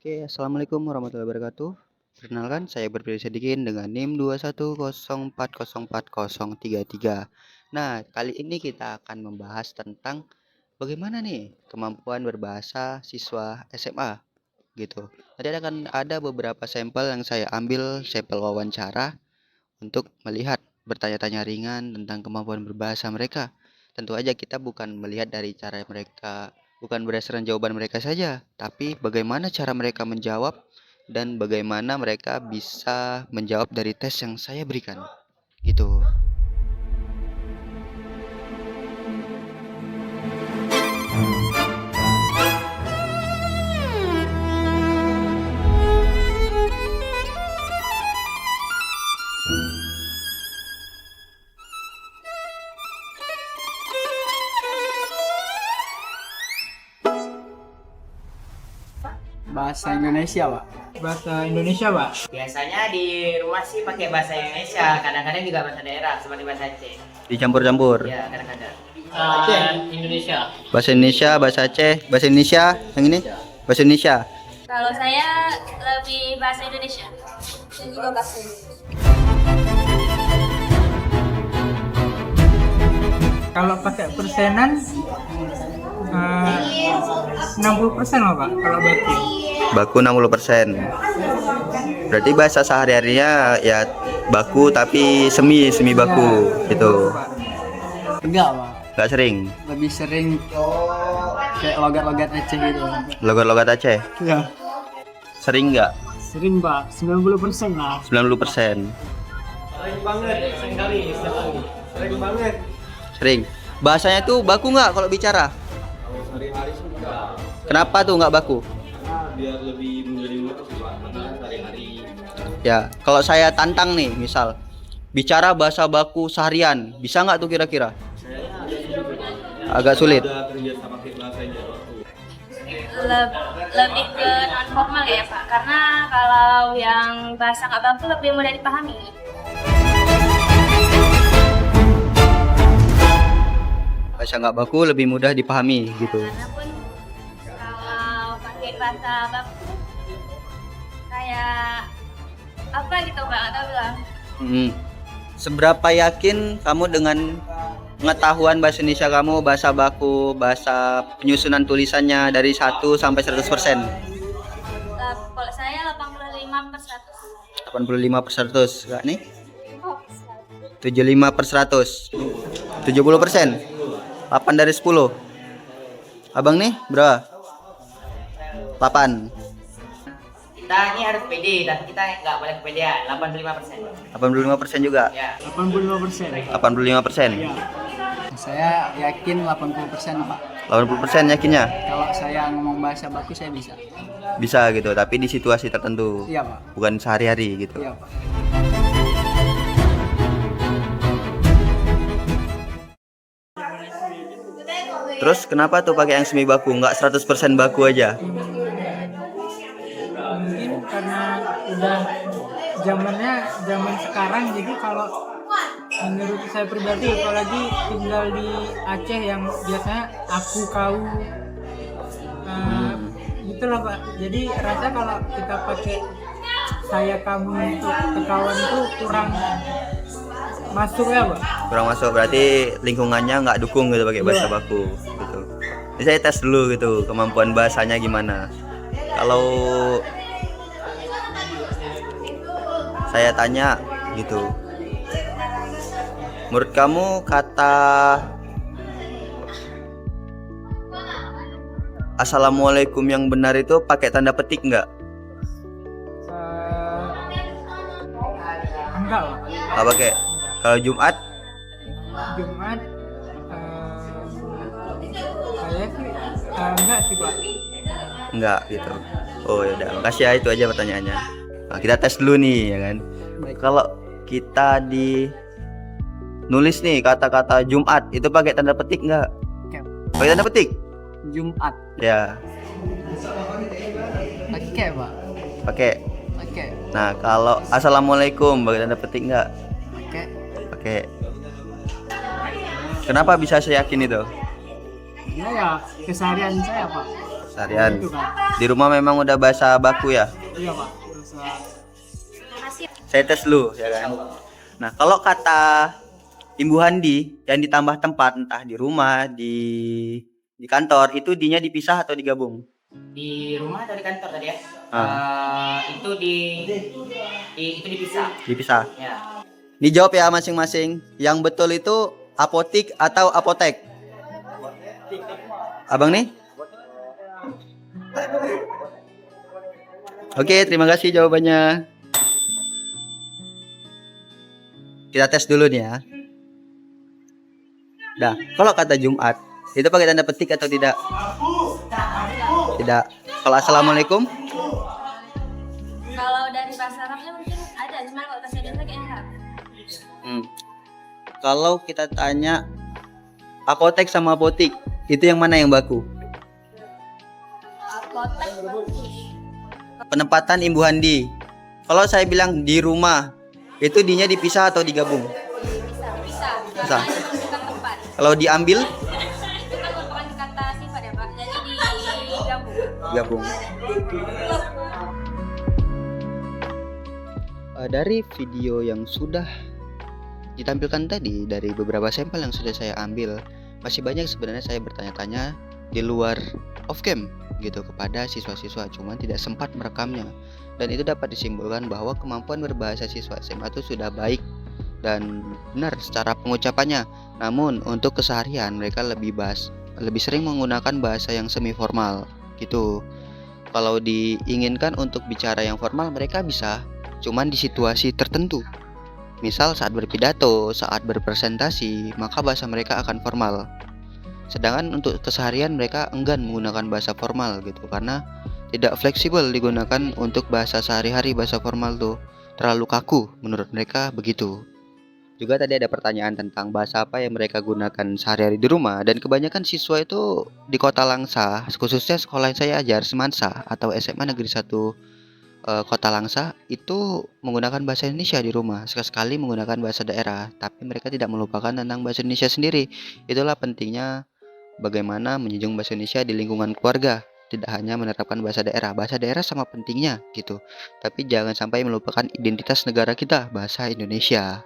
Oke, assalamualaikum warahmatullahi wabarakatuh. Perkenalkan, saya Berpilih Sedikin dengan NIM 210404033. Nah, kali ini kita akan membahas tentang bagaimana nih kemampuan berbahasa siswa SMA gitu. Tadi akan ada beberapa sampel yang saya ambil sampel wawancara untuk melihat bertanya-tanya ringan tentang kemampuan berbahasa mereka. Tentu aja kita bukan melihat dari cara mereka, bukan berdasarkan jawaban mereka saja, tapi bagaimana cara mereka menjawab dan bagaimana mereka bisa menjawab dari tes yang saya berikan. Gitu. Bahasa Indonesia, Pak. Bahasa Indonesia, Pak. Biasanya di rumah sih pakai bahasa Indonesia, kadang-kadang juga bahasa daerah seperti bahasa Aceh. Dicampur-campur. Ya, kadang-kadang. Indonesia. Bahasa Indonesia, bahasa Aceh, bahasa Indonesia, yang ini? Bahasa Indonesia. Kalau saya lebih bahasa Indonesia. Dan juga bahasa Indonesia. Kalau pakai persenan 60% lah, Pak, kalau baku. Baku 60%. Berarti bahasa sehari-harinya ya baku tapi semi baku gitu. Enggak, Pak. Nggak sering. Lebih sering kayak logat-logat Aceh gitu. Logat-logat Aceh. Ya, Sering nggak? sering, Pak. 90% lah. 90%. Sering banget. Sering. Bahasanya tuh baku nggak kalau bicara? Kenapa tuh nggak baku? Biar lebih menjadi mudah sih Pak, karena sehari-hari Ya, kalau saya tantang nih, misal bicara bahasa baku seharian, bisa nggak tuh kira-kira? Agak sulit. udah terbiasa pakai bahasanya. Lebih ke non formal ya Pak, karena kalau yang bahasa nggak baku lebih mudah dipahami. Bahasa nggak baku lebih mudah dipahami gitu. Karena pun kalau pakai bahasa baku kayak apa gitu Pak, nggak tahu bilang. Seberapa yakin kamu dengan pengetahuan bahasa Indonesia kamu, bahasa baku, bahasa penyusunan tulisannya dari 1 sampai 100%? Kalau saya 85/100. 85/100, enggak nih? 75/100. 70%. 8 dari 10. Abang nih berapa? 8. Kita ini harus pede, tapi kita nggak boleh kepedean. 85%. 85% juga. Ya. 85%. 85%. Ya. Saya yakin 80%, Pak. 80% yakinnya? Kalau saya ngomong bahasa baku saya bisa. Bisa gitu, tapi di situasi tertentu. Iya, Pak. Bukan sehari-hari gitu. Iya, Pak. Terus kenapa tuh pakai yang semi baku, nggak 100% baku aja? Mungkin karena udah zaman sekarang, jadi kalau menurut saya pribadi, apalagi tinggal di Aceh yang biasanya aku kau gitulah Pak. Jadi rasa kalau kita pakai saya kamu untuk ke kawan itu kurang masuk ya Pak. Kurang masuk, berarti lingkungannya nggak dukung gitu pakai bahasa baku gitu. Jadi saya tes dulu gitu kemampuan bahasanya gimana. Kalau saya tanya gitu, menurut kamu kata Assalamualaikum yang benar itu pakai tanda petik nggak? Enggak Pak. Nggak pakai. Kalau Jumat Jumat saya sih enggak sih Pak. nggak gitu. Oh ya udah, makasih ya, itu aja pertanyaannya. Nah, kita tes dulu nih ya kan. Kalau kita di nulis nih kata-kata Jumat itu pakai tanda petik nggak? Oke. Pakai tanda petik? Jumat Ya, pakai Pak. pakai. Pakai. Nah, kalau Assalamualaikum pakai tanda petik nggak? Pakai. Pakai. Kenapa bisa saya yakin itu? Ya keseharian saya Pak. Seharian. Itu kan. Di rumah memang udah bahasa baku ya. Iya Pak. Bahasa Makasih. Saya tes dulu ya kan. Nah, kalau kata Imbu Handi yang ditambah tempat entah di rumah, di kantor itu dinya dipisah atau digabung? Di rumah atau di kantor tadi ya? Itu itu dipisah. Dipisah. Ya. Dijawab ya masing-masing. Yang betul itu apotik atau apotek? Abang nih? Oke, terima kasih jawabannya. Kita tes dulu nih ya. Nah, kalau kata Jumat, itu pakai tanda petik atau tidak? Tidak. Kalau Assalamualaikum? Kalau dari bahasa Arabnya mungkin ada, cuma kalau bahasa Indonesia kayaknya enggak. Kalau kita tanya apotek sama apotik, itu yang mana yang baku? Apotek bagus. Penempatan Imbu Handi. Kalau saya bilang di rumah, itu dinya dipisah atau digabung? Bisa. Bisa. Karena itu menentukan tempat. Kalau diambil, Itu kan merupakan kata sifat ya Pak. Jadi digabung. gabung. Dari video yang sudah ditampilkan tadi, dari beberapa sampel yang sudah saya ambil, masih banyak sebenarnya saya bertanya-tanya di luar off cam gitu kepada siswa-siswa, cuman tidak sempat merekamnya. Dan itu dapat disimpulkan bahwa kemampuan berbahasa siswa SMA itu sudah baik dan benar secara pengucapannya. Namun untuk keseharian mereka lebih sering menggunakan bahasa yang semi formal gitu. Kalau diinginkan untuk bicara yang formal mereka bisa, cuman di situasi tertentu. Misal saat berpidato, saat berpresentasi, maka bahasa mereka akan formal. Sedangkan untuk keseharian mereka enggan menggunakan bahasa formal gitu, karena tidak fleksibel digunakan untuk bahasa sehari-hari. Bahasa formal tuh terlalu kaku menurut mereka begitu. Juga tadi ada pertanyaan tentang bahasa apa yang mereka gunakan sehari-hari di rumah, dan kebanyakan siswa itu di Kota Langsa, khususnya sekolah yang saya ajar Semansa atau SMA Negeri 1 Kota Langsa, itu menggunakan bahasa Indonesia di rumah. Sekali-sekali menggunakan bahasa daerah, tapi mereka tidak melupakan tentang bahasa Indonesia sendiri. Itulah pentingnya bagaimana menjunjung bahasa Indonesia di lingkungan keluarga. Tidak hanya menerapkan bahasa daerah sama pentingnya gitu, tapi jangan sampai melupakan identitas negara kita, bahasa Indonesia.